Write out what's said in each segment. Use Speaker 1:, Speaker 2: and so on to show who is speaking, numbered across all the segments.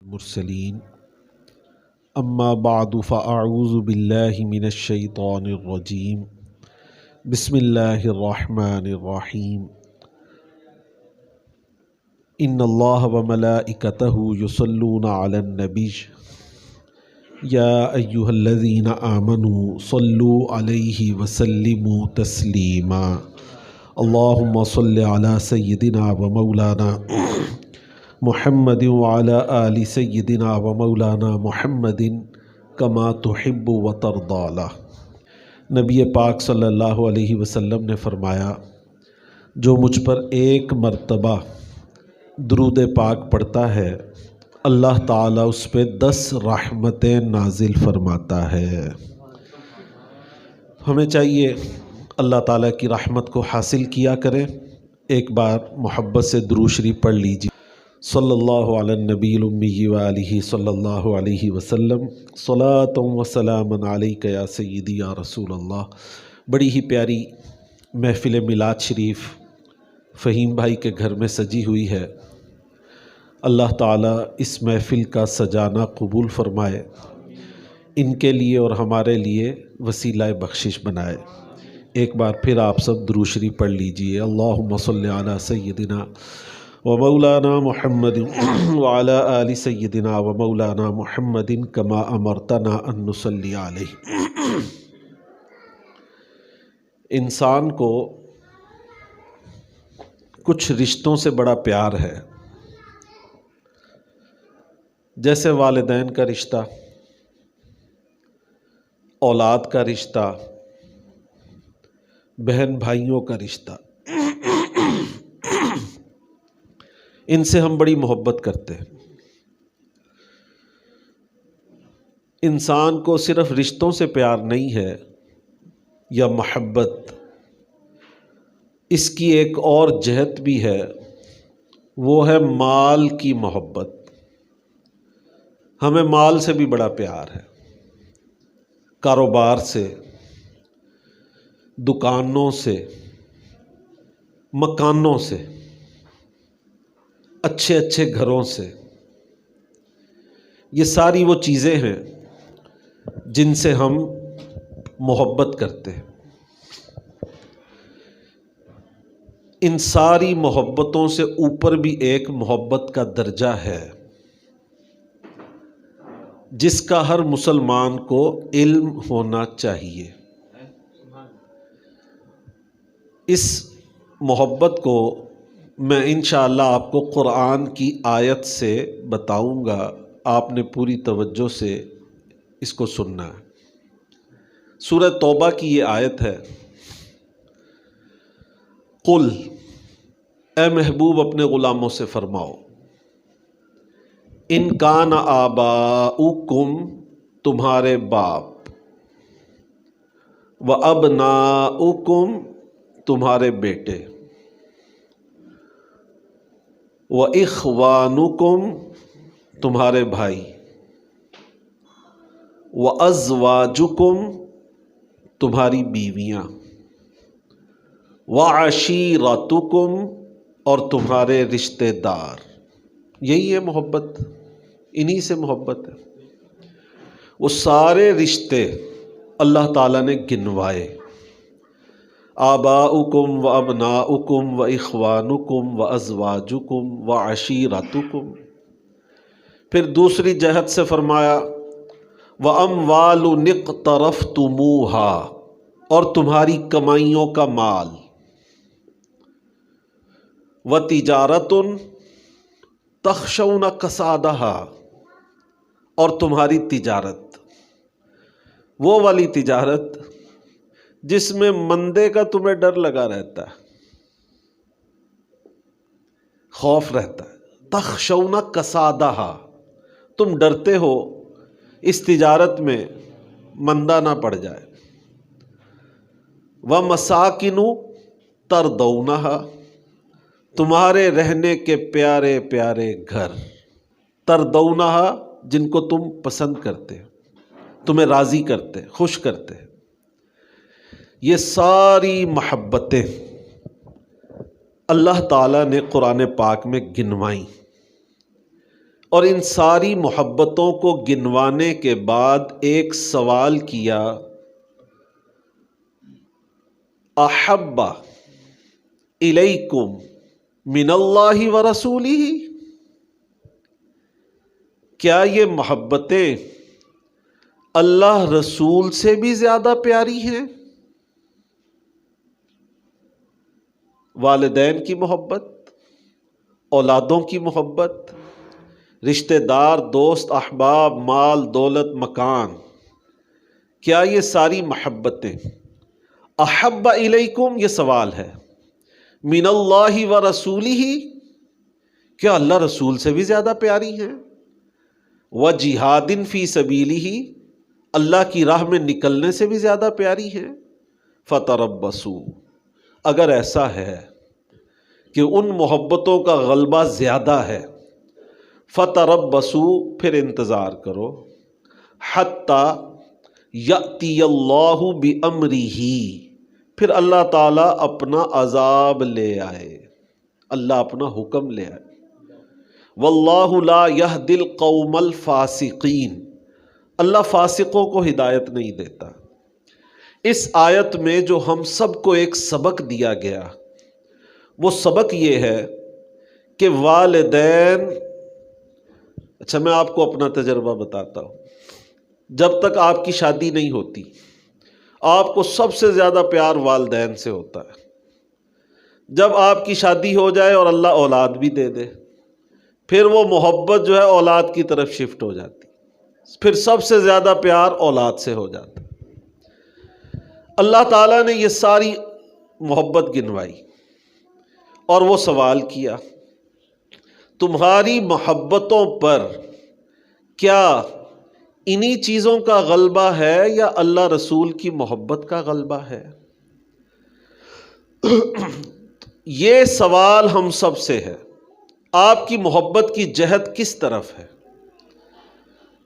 Speaker 1: المرسلین اما بعد فاعوذ باللہ من الشیطان الرجیم بسم اللہ الرحمن الرحیم ان اللہ وملائکتہ یصلون علی النبی یا ایہا الذین آمنوا صلوا علیہ وسلموا تسلیما اللہم صل علی سیدنا ومولانا محمد وعلی آل سیدنا و مولانا محمد کما تحب و ترضی۔ نبی پاک صلی اللہ علیہ وسلم نے فرمایا، جو مجھ پر ایک مرتبہ درود پاک پڑھتا ہے اللہ تعالیٰ اس پہ 10 رحمتیں نازل فرماتا ہے۔ ہمیں چاہیے اللہ تعالیٰ کی رحمت کو حاصل کیا کریں۔ ایک بار محبت سے درود شریف پڑھ لیجیے۔ صلی اللہ علی النبی الامی وآلہ صلی اللہ علیہ وسلم صلاۃ و سلام علیک یا سیدی یا رسول اللہ۔ بڑی ہی پیاری محفل میلاد شریف فہیم بھائی کے گھر میں سجی ہوئی ہے۔ اللہ تعالیٰ اس محفل کا سجانا قبول فرمائے، ان کے لیے اور ہمارے لیے وسیلہ بخشش بنائے۔ ایک بار پھر آپ سب درود شریف پڑھ لیجئے۔ اللہم صلی علی سیدنا و مولانا محمد وعلی آل سیدنا و مولانا محمد کما امرتنا ان نصلی علیہ۔ انسان کو کچھ رشتوں سے بڑا پیار ہے، جیسے والدین کا رشتہ، اولاد کا رشتہ، بہن بھائیوں کا رشتہ، ان سے ہم بڑی محبت کرتے ہیں۔ انسان کو صرف رشتوں سے پیار نہیں ہے یا محبت، اس کی ایک اور جہت بھی ہے، وہ ہے مال کی محبت۔ ہمیں مال سے بھی بڑا پیار ہے، کاروبار سے، دکانوں سے، مکانوں سے، اچھے اچھے گھروں سے۔ یہ ساری وہ چیزیں ہیں جن سے ہم محبت کرتے ہیں۔ ان ساری محبتوں سے اوپر بھی ایک محبت کا درجہ ہے جس کا ہر مسلمان کو علم ہونا چاہیے۔ اس محبت کو میں انشاءاللہ آپ کو قرآن کی آیت سے بتاؤں گا، آپ نے پوری توجہ سے اس کو سننا ہے۔ سورہ توبہ کی یہ آیت ہے، قل، اے محبوب اپنے غلاموں سے فرماؤ، ان کان آباؤکم، تمہارے باپ، و ابناؤکم، تمہارے بیٹے، و اخوانکم، تمہارے بھائی، و ازواجکم، تمہاری بیویاں، و عشیرتکم، اور تمہارے رشتہ دار۔ یہی ہے محبت، انہی سے محبت ہے۔ وہ سارے رشتے اللہ تعالیٰ نے گنوائے، آباؤکم و ابناؤکم و اخوانکم و ازواجکم و عشیرتکم۔ پھر دوسری جہت سے فرمایا وَأَمْوَالٌ اقْتَرَفْتُمُوهَا، اور تمہاری کمائیوں کا مال، وَتِجَارَةٌ تَخْشَوْنَ كَسَادَهَا، اور تمہاری تجارت، وہ والی تجارت جس میں مندے کا تمہیں ڈر لگا رہتا ہے، خوف رہتا ہے۔ تخشون کسادہا، تم ڈرتے ہو اس تجارت میں مندہ نہ پڑ جائے۔ ومساکن ترضونہا، تمہارے رہنے کے پیارے پیارے گھر، ترضونہا، جن کو تم پسند کرتے، تمہیں راضی کرتے، خوش کرتے۔ یہ ساری محبتیں اللہ تعالیٰ نے قرآن پاک میں گنوائیں، اور ان ساری محبتوں کو گنوانے کے بعد ایک سوال کیا، احب الیکم من اللہ ورسولہ، کیا یہ محبتیں اللہ رسول سے بھی زیادہ پیاری ہیں؟ والدین کی محبت، اولادوں کی محبت، رشتہ دار، دوست، احباب، مال، دولت، مکان، کیا یہ ساری محبتیں احب الیکم، یہ سوال ہے، من اللہ ورسولہ، کیا اللہ رسول سے بھی زیادہ پیاری ہیں؟ وجہاد فی سبیلہ، اللہ کی راہ میں نکلنے سے بھی زیادہ پیاری ہیں؟ فتربصوا، اگر ایسا ہے کہ ان محبتوں کا غلبہ زیادہ ہے، فتربصوا، پھر انتظار کرو، حتی یأتی اللہ بامرہ، پھر اللہ تعالیٰ اپنا عذاب لے آئے، اللہ اپنا حکم لے آئے۔ واللہ لا یہدی القوم الفاسقین، اللہ فاسقوں کو ہدایت نہیں دیتا۔ اس آیت میں جو ہم سب کو ایک سبق دیا گیا، وہ سبق یہ ہے کہ والدین، اچھا میں آپ کو اپنا تجربہ بتاتا ہوں، جب تک آپ کی شادی نہیں ہوتی آپ کو سب سے زیادہ پیار والدین سے ہوتا ہے۔ جب آپ کی شادی ہو جائے اور اللہ اولاد بھی دے دے، پھر وہ محبت جو ہے اولاد کی طرف شفٹ ہو جاتی، پھر سب سے زیادہ پیار اولاد سے ہو جاتا۔ اللہ تعالیٰ نے یہ ساری محبت گنوائی اور وہ سوال کیا، تمہاری محبتوں پر کیا انہی چیزوں کا غلبہ ہے یا اللہ رسول کی محبت کا غلبہ ہے؟ یہ سوال ہم سب سے ہے، آپ کی محبت کی جہت کس طرف ہے؟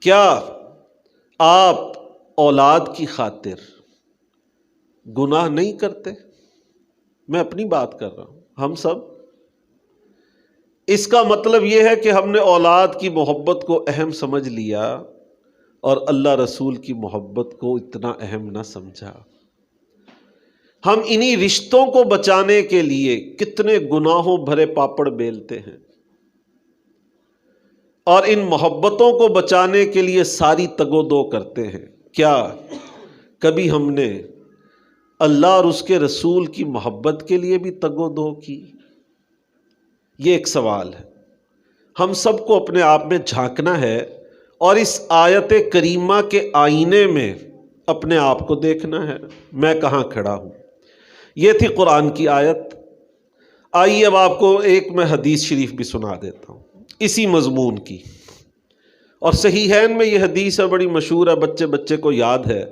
Speaker 1: کیا آپ اولاد کی خاطر گناہ نہیں کرتے؟ میں اپنی بات کر رہا ہوں، ہم سب۔ اس کا مطلب یہ ہے کہ ہم نے اولاد کی محبت کو اہم سمجھ لیا اور اللہ رسول کی محبت کو اتنا اہم نہ سمجھا۔ ہم انہی رشتوں کو بچانے کے لیے کتنے گناہوں بھرے پاپڑ بیلتے ہیں، اور ان محبتوں کو بچانے کے لیے ساری تگ و دو کرتے ہیں۔ کیا کبھی ہم نے اللہ اور اس کے رسول کی محبت کے لیے بھی تگ و دو کی؟ یہ ایک سوال ہے، ہم سب کو اپنے آپ میں جھانکنا ہے اور اس آیت کریمہ کے آئینے میں اپنے آپ کو دیکھنا ہے، میں کہاں کھڑا ہوں۔ یہ تھی قرآن کی آیت۔ آئیے اب آپ کو ایک میں حدیث شریف بھی سنا دیتا ہوں اسی مضمون کی، اور صحیحین میں یہ حدیث ہے، بڑی مشہور ہے، بچے بچے کو یاد ہے،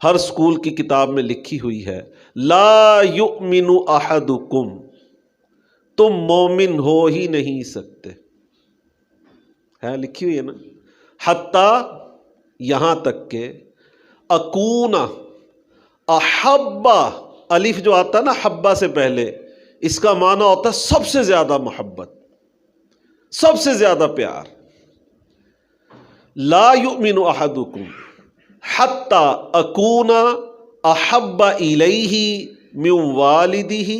Speaker 1: ہر سکول کی کتاب میں لکھی ہوئی ہے۔ لا یؤمن احدکم، تم مومن ہو ہی نہیں سکتے، ہے لکھی ہوئی ہے نا، حتیٰ یہاں تک کہ اکون احبا، الف جو آتا نا حبا سے پہلے، اس کا معنی ہوتا ہے سب سے زیادہ محبت، سب سے زیادہ پیار۔ لا یؤمن احدکم حتی اکون احب الیہ من والدہ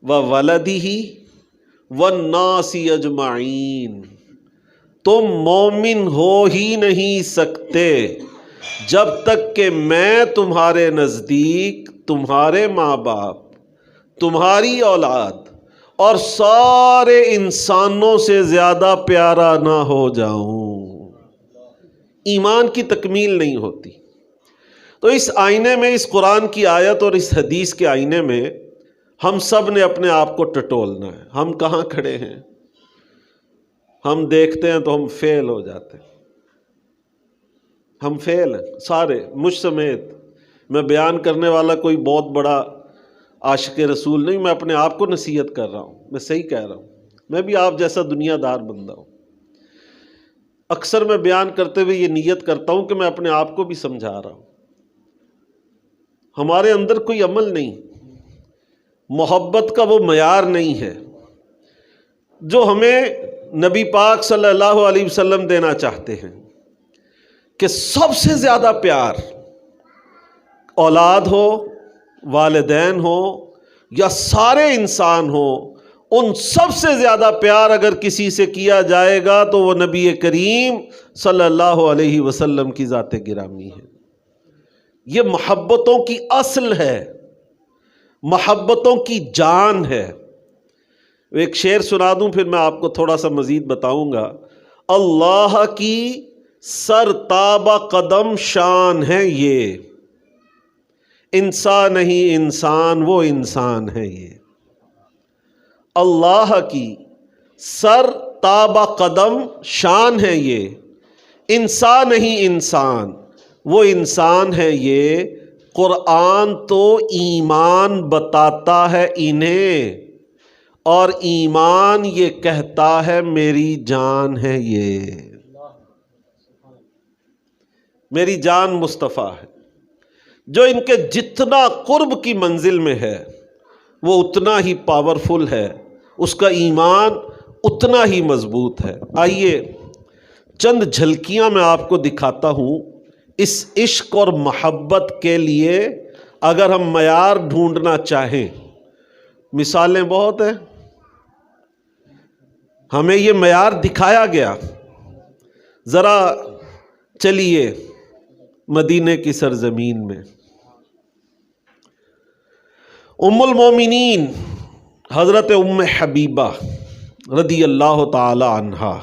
Speaker 1: وولدہ والناس اجمعین، تم مومن ہو ہی نہیں سکتے جب تک کہ میں تمہارے نزدیک تمہارے ماں باپ، تمہاری اولاد اور سارے انسانوں سے زیادہ پیارا نہ ہو جاؤں۔ ایمان کی تکمیل نہیں ہوتی۔ تو اس آئینے میں، اس قرآن کی آیت اور اس حدیث کے آئینے میں ہم سب نے اپنے آپ کو ٹٹولنا ہے۔ ہم کہاں کھڑے ہیں؟ ہم دیکھتے ہیں تو ہم فیل ہو جاتے ہیں، ہم فیل ہیں سارے، مجھ سمیت۔ میں بیان کرنے والا کوئی بہت بڑا عاشق رسول نہیں، میں اپنے آپ کو نصیحت کر رہا ہوں، میں صحیح کہہ رہا ہوں، میں بھی آپ جیسا دنیا دار بندہ ہوں۔ اکثر میں بیان کرتے ہوئے یہ نیت کرتا ہوں کہ میں اپنے آپ کو بھی سمجھا رہا ہوں۔ ہمارے اندر کوئی عمل نہیں، محبت کا وہ معیار نہیں ہے جو ہمیں نبی پاک صلی اللہ علیہ وسلم دینا چاہتے ہیں کہ سب سے زیادہ پیار اولاد ہو، والدین ہو یا سارے انسان ہو، ان سب سے زیادہ پیار اگر کسی سے کیا جائے گا تو وہ نبی کریم صلی اللہ علیہ وسلم کی ذات گرامی ہے۔ یہ محبتوں کی اصل ہے، محبتوں کی جان ہے۔ ایک شعر سنا دوں پھر میں آپ کو تھوڑا سا مزید بتاؤں گا۔ اللہ کی سر تابہ قدم شان ہے یہ، انسان نہیں انسان وہ انسان ہے یہ۔ اللہ کی سر تابہ قدم شان ہے یہ، انسان نہیں انسان وہ انسان ہے یہ۔ قرآن تو ایمان بتاتا ہے انہیں، اور ایمان یہ کہتا ہے میری جان ہے یہ۔ میری جان مصطفیٰ ہے، جو ان کے جتنا قرب کی منزل میں ہے وہ اتنا ہی پاورفل ہے، اس کا ایمان اتنا ہی مضبوط ہے۔ آئیے چند جھلکیاں میں آپ کو دکھاتا ہوں اس عشق اور محبت کے لیے۔ اگر ہم معیار ڈھونڈنا چاہیں، مثالیں بہت ہیں، ہمیں یہ معیار دکھایا گیا۔ ذرا چلیے مدینے کی سرزمین میں، ام المومنین حضرت ام حبیبہ رضی اللہ تعالی عنہا،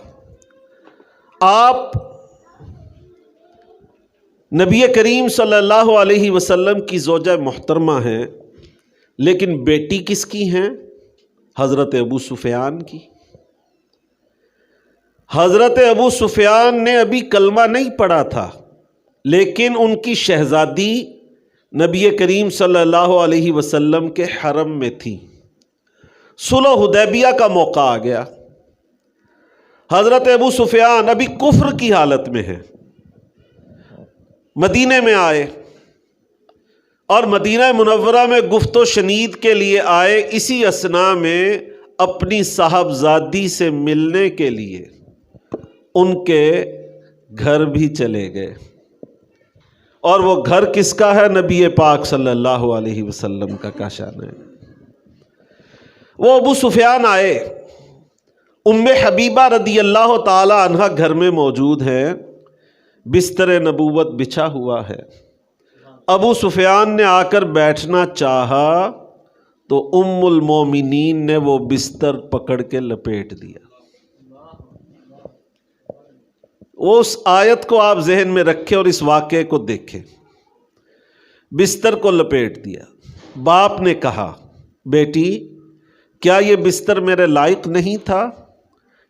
Speaker 1: آپ نبی کریم صلی اللہ علیہ وسلم کی زوجہ محترمہ ہیں، لیکن بیٹی کس کی ہیں؟ حضرت ابو سفیان کی۔ حضرت ابو سفیان نے ابھی کلمہ نہیں پڑھا تھا، لیکن ان کی شہزادی نبی کریم صلی اللہ علیہ وسلم کے حرم میں تھی۔ صلح حدیبیہ کا موقع آ گیا، حضرت ابو سفیان ابھی کفر کی حالت میں ہیں، مدینے میں آئے اور مدینہ منورہ میں گفت و شنید کے لیے آئے۔ اسی اثناء میں اپنی صاحبزادی سے ملنے کے لیے ان کے گھر بھی چلے گئے، اور وہ گھر کس کا ہے؟ نبی پاک صلی اللہ علیہ وسلم کا۔ کیا شان ہے! وہ ابو سفیان آئے، ام حبیبہ رضی اللہ تعالی عنہا گھر میں موجود ہیں، بستر نبوت بچھا ہوا ہے۔ ابو سفیان نے آ کر بیٹھنا چاہا تو ام المومنین نے وہ بستر پکڑ کے لپیٹ دیا۔ اس آیت کو آپ ذہن میں رکھیں اور اس واقعے کو دیکھیں۔ بستر کو لپیٹ دیا۔ باپ نے کہا، بیٹی کیا یہ بستر میرے لائق نہیں تھا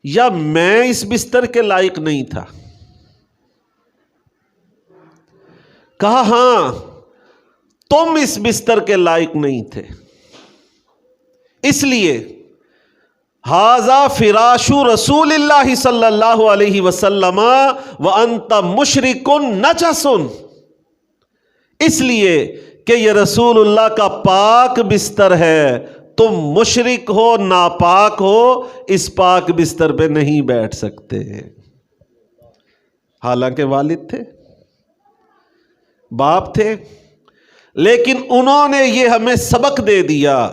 Speaker 1: یا میں اس بستر کے لائق نہیں تھا؟ کہا ہاں تم اس بستر کے لائق نہیں تھے، اس لیے ھذا فراش رسول اللہ صلی اللہ علیہ وسلم وانت مشرک نجس، اس لیے کہ یہ رسول اللہ کا پاک بستر ہے، تم مشرک ہو، ناپاک ہو، اس پاک بستر پہ نہیں بیٹھ سکتے۔ حالانکہ والد تھے، باپ تھے، لیکن انہوں نے یہ ہمیں سبق دے دیا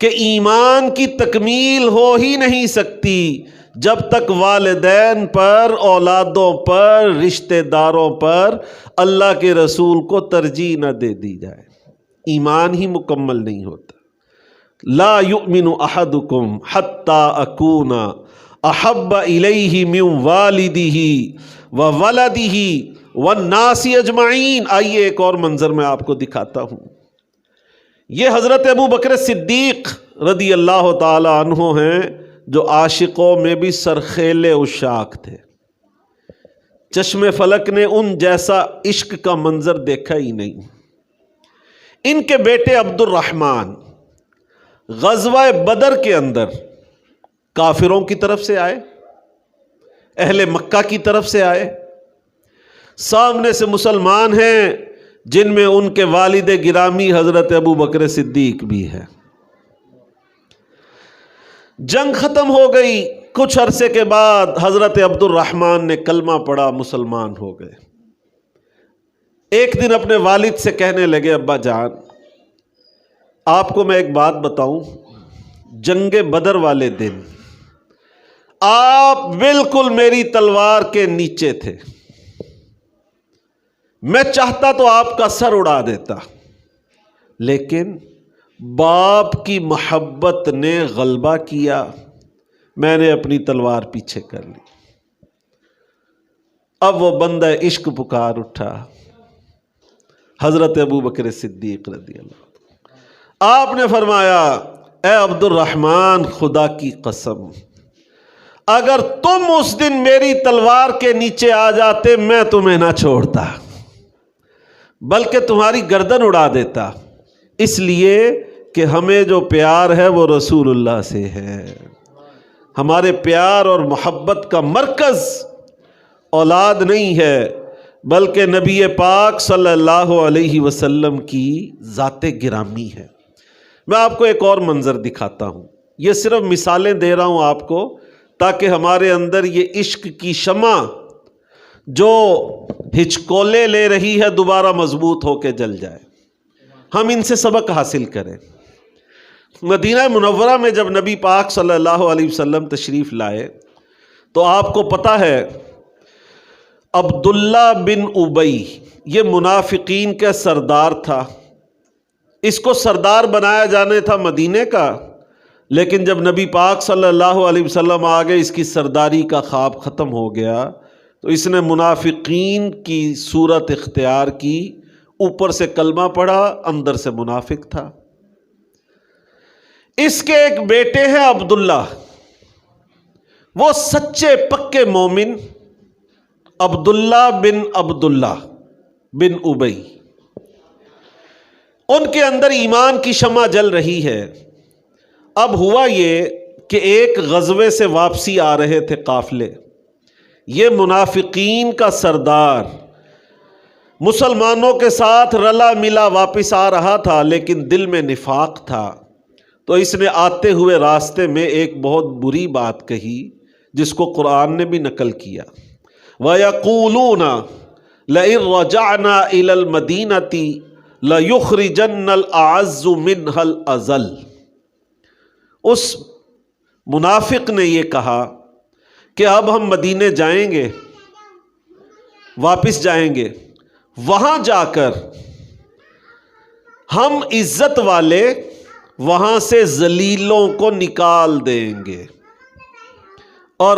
Speaker 1: کہ ایمان کی تکمیل ہو ہی نہیں سکتی جب تک والدین پر، اولادوں پر، رشتہ داروں پر اللہ کے رسول کو ترجیح نہ دے دی جائے۔ ایمان ہی مکمل نہیں ہوتا۔ لا یؤمن احدکم حتی اکون احب الیہ من والدہ وولدہ والناس اجمعین۔ آئیے ایک اور منظر میں آپ کو دکھاتا ہوں۔ یہ حضرت ابو بکر صدیق رضی اللہ تعالی عنہ ہیں، جو عاشقوں میں بھی سرخیل عشاق تھے۔ چشم فلک نے ان جیسا عشق کا منظر دیکھا ہی نہیں۔ ان کے بیٹے عبد الرحمن غزوہ بدر کے اندر کافروں کی طرف سے آئے، اہل مکہ کی طرف سے آئے، سامنے سے مسلمان ہیں جن میں ان کے والد گرامی حضرت ابو بکر صدیق بھی ہے۔ جنگ ختم ہو گئی، کچھ عرصے کے بعد حضرت عبد الرحمن نے کلمہ پڑھا، مسلمان ہو گئے۔ ایک دن اپنے والد سے کہنے لگے، ابا جان آپ کو میں ایک بات بتاؤں، جنگ بدر والے دن آپ بالکل میری تلوار کے نیچے تھے، میں چاہتا تو آپ کا سر اڑا دیتا، لیکن باپ کی محبت نے غلبہ کیا، میں نے اپنی تلوار پیچھے کر لی۔ اب وہ بندہ عشق پکار اٹھا، حضرت ابو بکر صدیق رضی اللہ۔ آپ نے فرمایا، اے عبد الرحمن خدا کی قسم، اگر تم اس دن میری تلوار کے نیچے آ جاتے میں تمہیں نہ چھوڑتا بلکہ تمہاری گردن اڑا دیتا، اس لیے کہ ہمیں جو پیار ہے وہ رسول اللہ سے ہے۔ ہمارے پیار اور محبت کا مرکز اولاد نہیں ہے بلکہ نبی پاک صلی اللہ علیہ وسلم کی ذات گرامی ہے۔ میں آپ کو ایک اور منظر دکھاتا ہوں، یہ صرف مثالیں دے رہا ہوں آپ کو تاکہ ہمارے اندر یہ عشق کی شمع جو ہچکولے لے رہی ہے دوبارہ مضبوط ہو کے جل جائے، ہم ان سے سبق حاصل کریں۔ مدینہ منورہ میں جب نبی پاک صلی اللہ علیہ وسلم تشریف لائے تو آپ کو پتہ ہے عبداللہ بن ابی یہ منافقین کا سردار تھا، اس کو سردار بنایا جانے تھا مدینے کا، لیکن جب نبی پاک صلی اللہ علیہ وسلم آ گئے اس کی سرداری کا خواب ختم ہو گیا تو اس نے منافقین کی صورت اختیار کی، اوپر سے کلمہ پڑھا، اندر سے منافق تھا۔ اس کے ایک بیٹے ہیں عبداللہ، وہ سچے پکے مومن، عبداللہ بن ابی، ان کے اندر ایمان کی شمع جل رہی ہے۔ اب ہوا یہ کہ ایک غزوے سے واپسی آ رہے تھے قافلے، یہ منافقین کا سردار مسلمانوں کے ساتھ رلا ملا واپس آ رہا تھا، لیکن دل میں نفاق تھا، تو اس نے آتے ہوئے راستے میں ایک بہت بری بات کہی جس کو قرآن نے بھی نقل کیا، وَيَقُولُونَ لَئِن رَجَعْنَا إِلَى الْمَدِينَةِ لَيُخْرِجَنَّ الْأَعَزُّ مِنْهَا الْأَذَلَّ۔ اس منافق نے یہ کہا کہ اب ہم مدینے جائیں گے، واپس جائیں گے، وہاں جا کر ہم عزت والے وہاں سے ذلیلوں کو نکال دیں گے، اور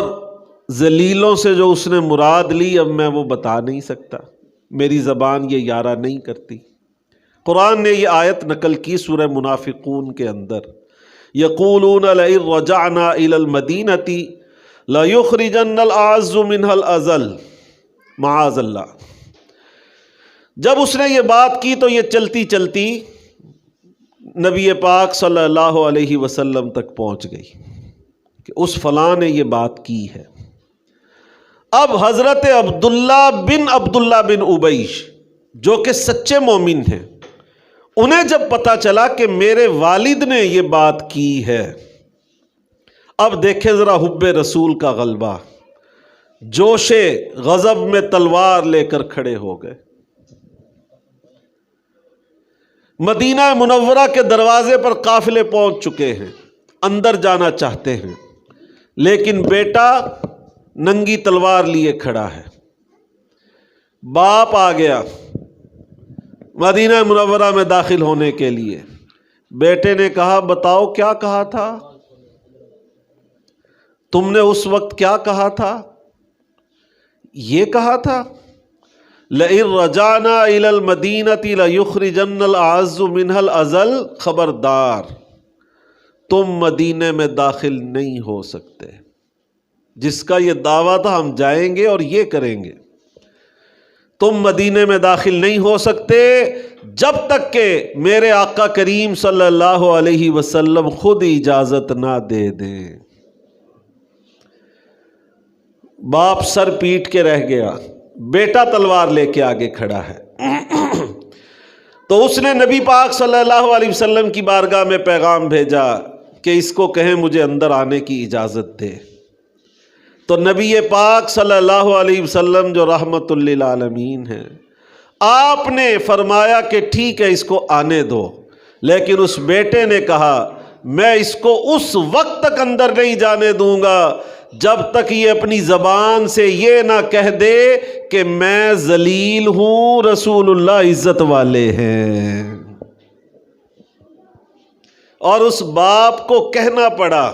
Speaker 1: ذلیلوں سے جو اس نے مراد لی اب میں وہ بتا نہیں سکتا، میری زبان یہ یارہ نہیں کرتی۔ قرآن نے یہ آیت نقل کی سورہ منافقون کے اندر، یقولون لئن رجعنا الى المدینة لیخرجن الاعز منها الاذل، معاذ اللہ۔ جب اس نے یہ بات کی تو یہ چلتی چلتی نبی پاک صلی اللہ علیہ وسلم تک پہنچ گئی کہ اس فلاں نے یہ بات کی ہے۔ اب حضرت عبداللہ بن ابی جو کہ سچے مومن ہیں، انہیں جب پتا چلا کہ میرے والد نے یہ بات کی ہے، اب دیکھیں ذرا حب رسول کا غلبہ، جوش غضب میں تلوار لے کر کھڑے ہو گئے۔ مدینہ منورہ کے دروازے پر قافلے پہنچ چکے ہیں، اندر جانا چاہتے ہیں، لیکن بیٹا ننگی تلوار لیے کھڑا ہے۔ باپ آ گیا مدینہ منورہ میں داخل ہونے کے لیے، بیٹے نے کہا بتاؤ کیا کہا تھا، تم نے اس وقت کیا کہا تھا؟ یہ کہا تھا لئن رجعنا الى المدینة لیخرجن الاعز منها الاذل، خبردار تم مدینے میں داخل نہیں ہو سکتے۔ جس کا یہ دعویٰ تھا ہم جائیں گے اور یہ کریں گے، تم مدینے میں داخل نہیں ہو سکتے جب تک کہ میرے آقا کریم صلی اللہ علیہ وسلم خود اجازت نہ دے دیں۔ باپ سر پیٹ کے رہ گیا، بیٹا تلوار لے کے آگے کھڑا ہے۔ تو اس نے نبی پاک صلی اللہ علیہ وسلم کی بارگاہ میں پیغام بھیجا کہ اس کو کہیں مجھے اندر آنے کی اجازت دے۔ تو نبی پاک صلی اللہ علیہ وسلم جو رحمت للعالمین ہیں، آپ نے فرمایا کہ ٹھیک ہے اس کو آنے دو، لیکن اس بیٹے نے کہا میں اس کو اس وقت تک اندر نہیں جانے دوں گا جب تک یہ اپنی زبان سے یہ نہ کہہ دے کہ میں ذلیل ہوں، رسول اللہ عزت والے ہیں۔ اور اس باپ کو کہنا پڑا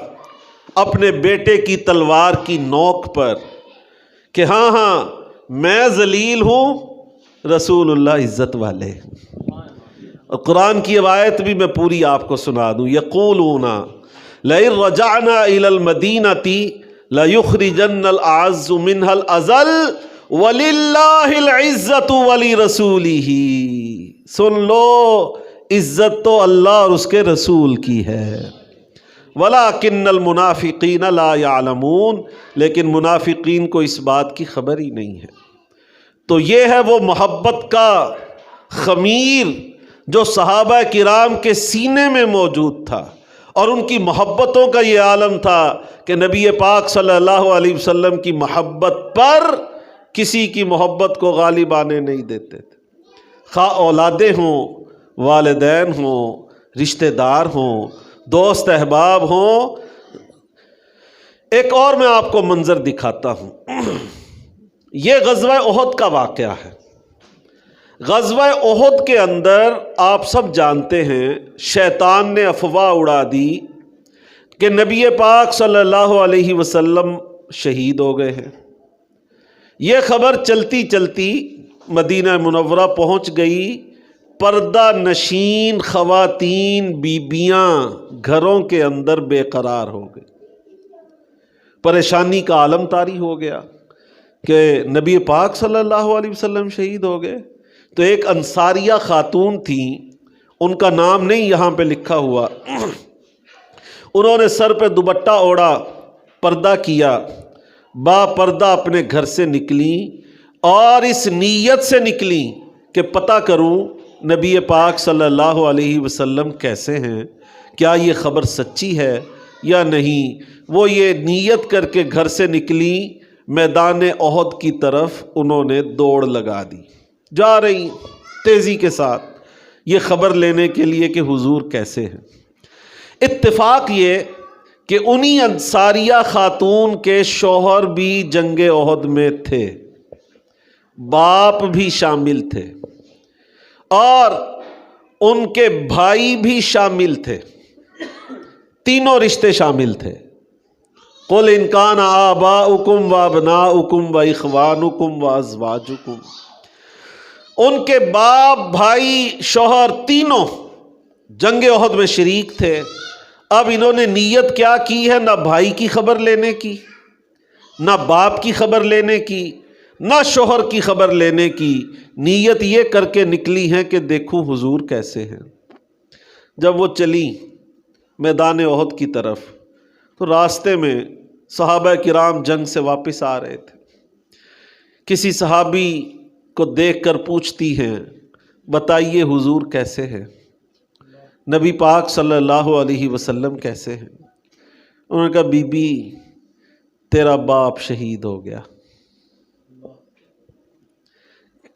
Speaker 1: اپنے بیٹے کی تلوار کی نوک پر کہ ہاں ہاں میں ذلیل ہوں، رسول اللہ عزت والے۔ اور قرآن کی آیت بھی میں پوری آپ کو سنا دوں، یقولون لئن رجعنا الی المدینۃ لَيُخْرِجَنَّ الْأَعَزُّ مِنْهَا الْأَذَلَّ وَلِلَّهِ الْعِزَّةُ وَلِرَسُولِهِ۔ سن لو، عزت تو اللہ اور اس کے رسول کی ہے۔ وَلَكِنَّ الْمُنَافِقِينَ لَا يَعْلَمُونَ، لیکن منافقین کو اس بات کی خبر ہی نہیں ہے۔ تو یہ ہے وہ محبت کا خمیر جو صحابہ کرام کے سینے میں موجود تھا، اور ان کی محبتوں کا یہ عالم تھا کہ نبی پاک صلی اللہ علیہ وسلم کی محبت پر کسی کی محبت کو غالب آنے نہیں دیتے تھے، خواہ اولادیں ہوں، والدین ہوں، رشتہ دار ہوں، دوست احباب ہوں۔ ایک اور میں آپ کو منظر دکھاتا ہوں، یہ غزوہ احد کا واقعہ ہے۔ غزوہ احد کے اندر آپ سب جانتے ہیں شیطان نے افواہ اڑا دی کہ نبی پاک صلی اللہ علیہ وسلم شہید ہو گئے ہیں۔ یہ خبر چلتی چلتی مدینہ منورہ پہنچ گئی۔ پردہ نشین خواتین، بیبیاں گھروں کے اندر بے قرار ہو گئی، پریشانی کا عالم طاری ہو گیا کہ نبی پاک صلی اللہ علیہ وسلم شہید ہو گئے۔ تو ایک انصاریہ خاتون تھیں، ان کا نام نہیں یہاں پہ لکھا ہوا، انہوں نے سر پہ دوپٹہ اوڑھا، پردہ کیا، با پردہ اپنے گھر سے نکلی، اور اس نیت سے نکلی کہ پتہ کروں نبی پاک صلی اللہ علیہ وسلم کیسے ہیں، کیا یہ خبر سچی ہے یا نہیں۔ وہ یہ نیت کر کے گھر سے نکلی، میدان احد کی طرف انہوں نے دوڑ لگا دی، جا رہی تیزی کے ساتھ یہ خبر لینے کے لیے کہ حضور کیسے ہیں۔ اتفاق یہ کہ انہی انصاریہ خاتون کے شوہر بھی جنگ احد میں تھے، باپ بھی شامل تھے، اور ان کے بھائی بھی شامل تھے، تینوں رشتے شامل تھے۔ قُلْ إِنْ كَانَ آبَاؤُكُمْ وَأَبْنَاؤُكُمْ وَإِخْوَانُكُمْ وَأَزْوَاجُكُمْ، ان کے باپ، بھائی، شوہر تینوں جنگ احد میں شریک تھے۔ اب انہوں نے نیت کیا کی ہے؟ نہ بھائی کی خبر لینے کی، نہ باپ کی خبر لینے کی، نہ شوہر کی خبر لینے کی، نیت یہ کر کے نکلی ہے کہ دیکھوں حضور کیسے ہیں۔ جب وہ چلی میدان احد کی طرف تو راستے میں صحابہ کرام جنگ سے واپس آ رہے تھے۔ کسی صحابی کو دیکھ کر پوچھتی ہیں بتائیے حضور کیسے ہیں، نبی پاک صلی اللہ علیہ وسلم کیسے ہیں؟ انہوں نے کہا بی بی تیرا باپ شہید ہو گیا۔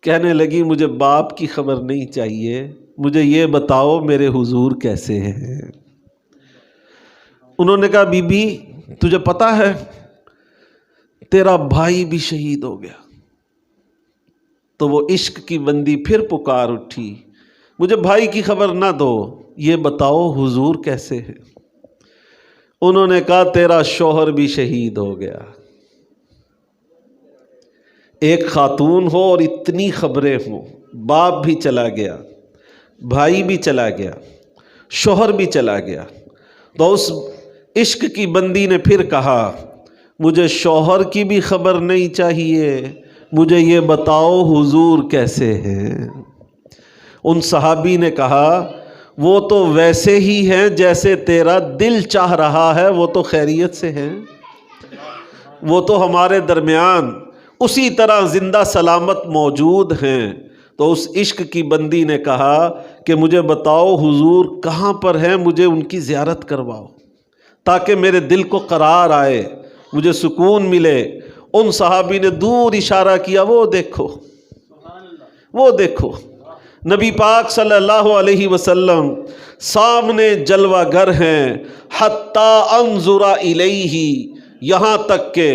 Speaker 1: کہنے لگی مجھے باپ کی خبر نہیں چاہیے، مجھے یہ بتاؤ میرے حضور کیسے ہیں۔ انہوں نے کہا بی بی تجھے پتا ہے تیرا بھائی بھی شہید ہو گیا۔ تو وہ عشق کی بندی پھر پکار اٹھی، مجھے بھائی کی خبر نہ دو، یہ بتاؤ حضور کیسے ہیں؟ انہوں نے کہا تیرا شوہر بھی شہید ہو گیا۔ ایک خاتون ہو اور اتنی خبریں ہوں، باپ بھی چلا گیا، بھائی بھی چلا گیا، شوہر بھی چلا گیا، تو اس عشق کی بندی نے پھر کہا مجھے شوہر کی بھی خبر نہیں چاہیے، مجھے یہ بتاؤ حضور کیسے ہیں؟ ان صحابی نے کہا وہ تو ویسے ہی ہیں جیسے تیرا دل چاہ رہا ہے، وہ تو خیریت سے ہیں، وہ تو ہمارے درمیان اسی طرح زندہ سلامت موجود ہیں۔ تو اس عشق کی بندی نے کہا کہ مجھے بتاؤ حضور کہاں پر ہیں، مجھے ان کی زیارت کرواؤ تاکہ میرے دل کو قرار آئے، مجھے سکون ملے۔ ان صحابی نے دور اشارہ کیا، وہ دیکھو، وہ دیکھو نبی پاک صلی اللہ علیہ وسلم سامنے جلوہ گر ہیں، حتیٰ انظر الیہ، یہاں تک کہ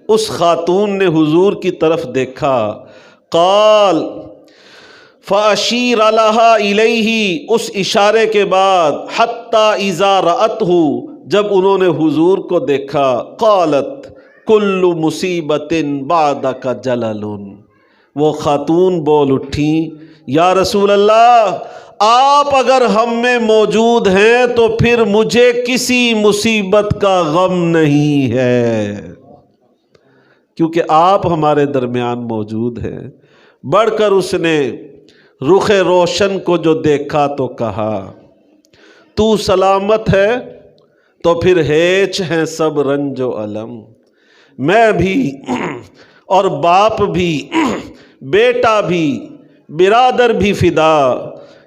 Speaker 1: اس خاتون نے حضور کی طرف دیکھا، قال فاشیر لہا الیہ، اس اشارے کے بعد حتیٰ اذا رأتہ، جب انہوں نے حضور کو دیکھا، قالت کل مصیبت بعدک جلل، وہ خاتون بول اٹھیں، یا رسول اللہ، آپ اگر ہم میں موجود ہیں تو پھر مجھے کسی مصیبت کا غم نہیں ہے، کیونکہ آپ ہمارے درمیان موجود ہیں۔ بڑھ کر اس نے رخ روشن کو جو دیکھا تو کہا، تو سلامت ہے تو پھر ہیچ ہیں سب رنج و علم، میں بھی اور باپ بھی، بیٹا بھی، برادر بھی فدا،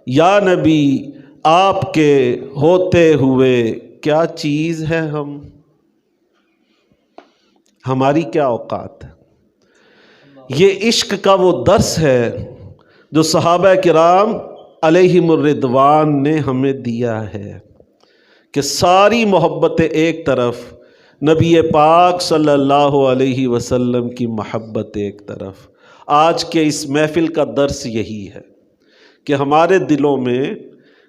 Speaker 1: یا نبی آپ کے ہوتے ہوئے کیا چیز ہے ہم، ہماری کیا اوقات ہے۔ یہ عشق کا وہ درس ہے جو صحابہ کرام علیہم الرضوان نے ہمیں دیا ہے، کہ ساری محبتیں ایک طرف، نبی پاک صلی اللہ علیہ وسلم کی محبت ایک طرف۔ آج کے اس محفل کا درس یہی ہے کہ ہمارے دلوں میں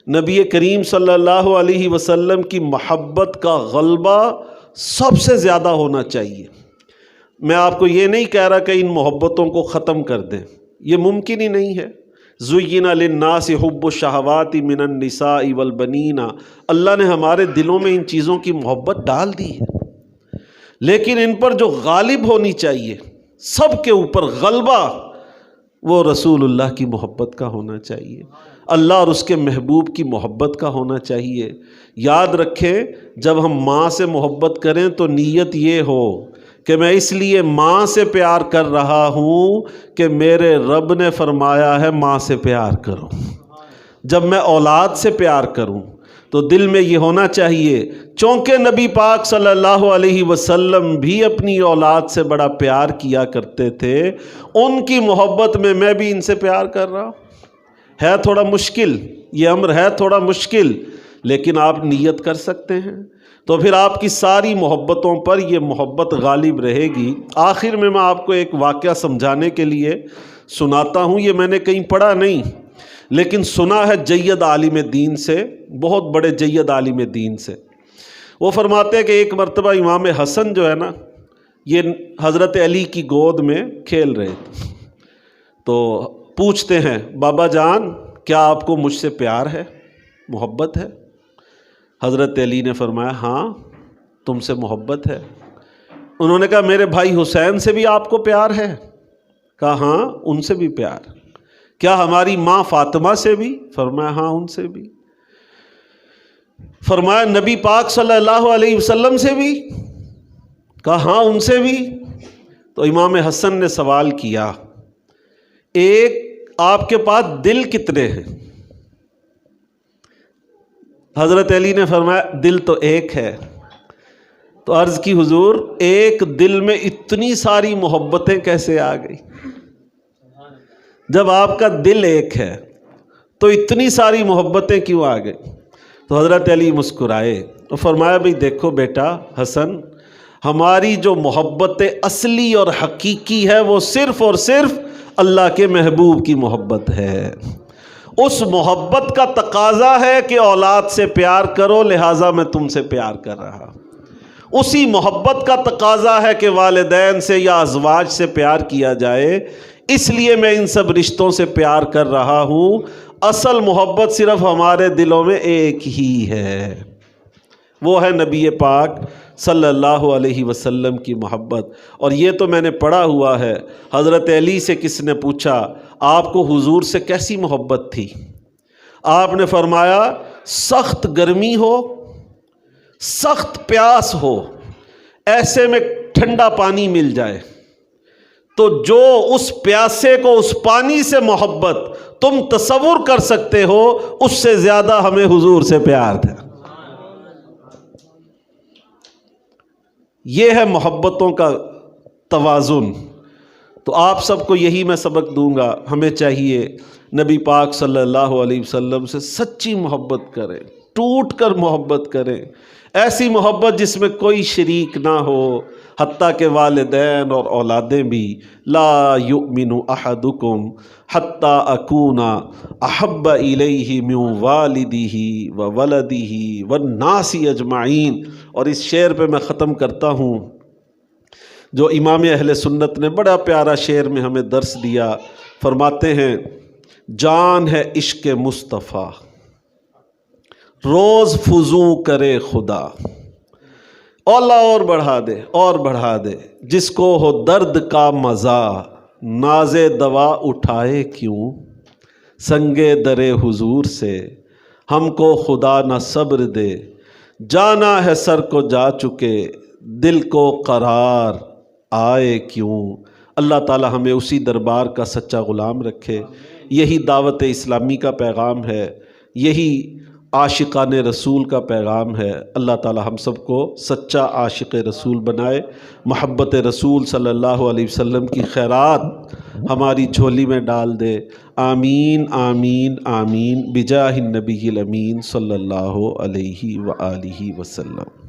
Speaker 1: نبی کریم صلی اللہ علیہ وسلم کی محبت کا غلبہ سب سے زیادہ ہونا چاہیے۔ میں آپ کو یہ نہیں کہہ رہا کہ ان محبتوں کو ختم کر دیں، یہ ممکن ہی نہیں ہے۔ زُيِّنَ لِلنَّاسِ حُبُّ الشَّهَوَاتِ مِنَ النِّسَاءِ وَالْبَنِينَ، اللہ نے ہمارے دلوں میں ان چیزوں کی محبت ڈال دی ہے، لیکن ان پر جو غالب ہونی چاہیے، سب کے اوپر غلبہ، وہ رسول اللہ کی محبت کا ہونا چاہیے، اللہ اور اس کے محبوب کی محبت کا ہونا چاہیے۔ یاد رکھیں، جب ہم ماں سے محبت کریں تو نیت یہ ہو کہ میں اس لیے ماں سے پیار کر رہا ہوں کہ میرے رب نے فرمایا ہے ماں سے پیار کرو۔ جب میں اولاد سے پیار کروں تو دل میں یہ ہونا چاہیے، چونکہ نبی پاک صلی اللہ علیہ وسلم بھی اپنی اولاد سے بڑا پیار کیا کرتے تھے، ان کی محبت میں میں بھی ان سے پیار کر رہا ہوں۔ ہے تھوڑا مشکل، یہ امر ہے تھوڑا مشکل، لیکن آپ نیت کر سکتے ہیں، تو پھر آپ کی ساری محبتوں پر یہ محبت غالب رہے گی۔ آخر میں آپ کو ایک واقعہ سمجھانے کے لیے سناتا ہوں، یہ میں نے کہیں پڑھا نہیں لیکن سنا ہے جید عالم دین سے، بہت بڑے جید عالم دین سے۔ وہ فرماتے ہیں کہ ایک مرتبہ امام حسن جو ہے نا، یہ حضرت علی کی گود میں کھیل رہے تھے، تو پوچھتے ہیں بابا جان کیا آپ کو مجھ سے پیار ہے، محبت ہے؟ حضرت علی نے فرمایا ہاں تم سے محبت ہے۔ انہوں نے کہا میرے بھائی حسین سے بھی آپ کو پیار ہے؟ کہا ہاں ان سے بھی پیار۔ کیا ہماری ماں فاطمہ سے بھی؟ فرمایا ہاں ان سے بھی۔ فرمایا نبی پاک صلی اللہ علیہ وسلم سے بھی؟ کہا ہاں ان سے بھی۔ تو امام حسن نے سوال کیا، ایک آپ کے پاس دل کتنے ہیں؟ حضرت علی نے فرمایا دل تو ایک ہے۔ تو عرض کی حضور ایک دل میں اتنی ساری محبتیں کیسے آ گئی؟ جب آپ کا دل ایک ہے تو اتنی ساری محبتیں کیوں آ گئی؟ تو حضرت علی مسکرائے اور فرمایا بھئی دیکھو بیٹا حسن، ہماری جو محبت اصلی اور حقیقی ہے وہ صرف اور صرف اللہ کے محبوب کی محبت ہے۔ اس محبت کا تقاضا ہے کہ اولاد سے پیار کرو، لہٰذا میں تم سے پیار کر رہا۔ اسی محبت کا تقاضا ہے کہ والدین سے یا ازواج سے پیار کیا جائے، اس لیے میں ان سب رشتوں سے پیار کر رہا ہوں۔ اصل محبت صرف ہمارے دلوں میں ایک ہی ہے، وہ ہے نبی پاک صلی اللہ علیہ وسلم کی محبت۔ اور یہ تو میں نے پڑھا ہوا ہے۔ حضرت علی سے کس نے پوچھا آپ کو حضور سے کیسی محبت تھی؟ آپ نے فرمایا سخت گرمی ہو، سخت پیاس ہو، ایسے میں ٹھنڈا پانی مل جائے تو جو اس پیاسے کو اس پانی سے محبت تم تصور کر سکتے ہو، اس سے زیادہ ہمیں حضور سے پیار تھا۔ یہ ہے محبتوں کا توازن۔ تو آپ سب کو یہی میں سبق دوں گا، ہمیں چاہیے نبی پاک صلی اللہ علیہ وسلم سے سچی محبت کریں، ٹوٹ کر محبت کریں، ایسی محبت جس میں کوئی شریک نہ ہو، حتیٰ کہ والدین اور اولادیں بھی۔ لا یؤمن احدکم حتی اکون احب الیہ من والدہ وولدہ والناس اجمعین۔ اور اس شعر پہ میں ختم کرتا ہوں، جو امام اہل سنت نے بڑا پیارا شعر میں ہمیں درس دیا۔ فرماتے ہیں جان ہے عشق مصطفیٰ روز فزوں کرے خدا، اللہ اور بڑھا دے اور بڑھا دے، جس کو ہو درد کا مزہ ناز دوا اٹھائے کیوں، سنگے درے حضور سے ہم کو خدا نہ صبر دے، جانا ہے سر کو جا چکے دل کو قرار آئے کیوں۔ اللہ تعالی ہمیں اسی دربار کا سچا غلام رکھے۔ یہی دعوت اسلامی کا پیغام ہے، یہی عاشقان رسول کا پیغام ہے۔ اللہ تعالی ہم سب کو سچا عاشق رسول بنائے، محبت رسول صلی اللہ علیہ وسلم کی خیرات ہماری جھولی میں ڈال دے۔ آمین آمین آمین بجاہ النبی الامین صلی اللہ علیہ وآلہ وسلم۔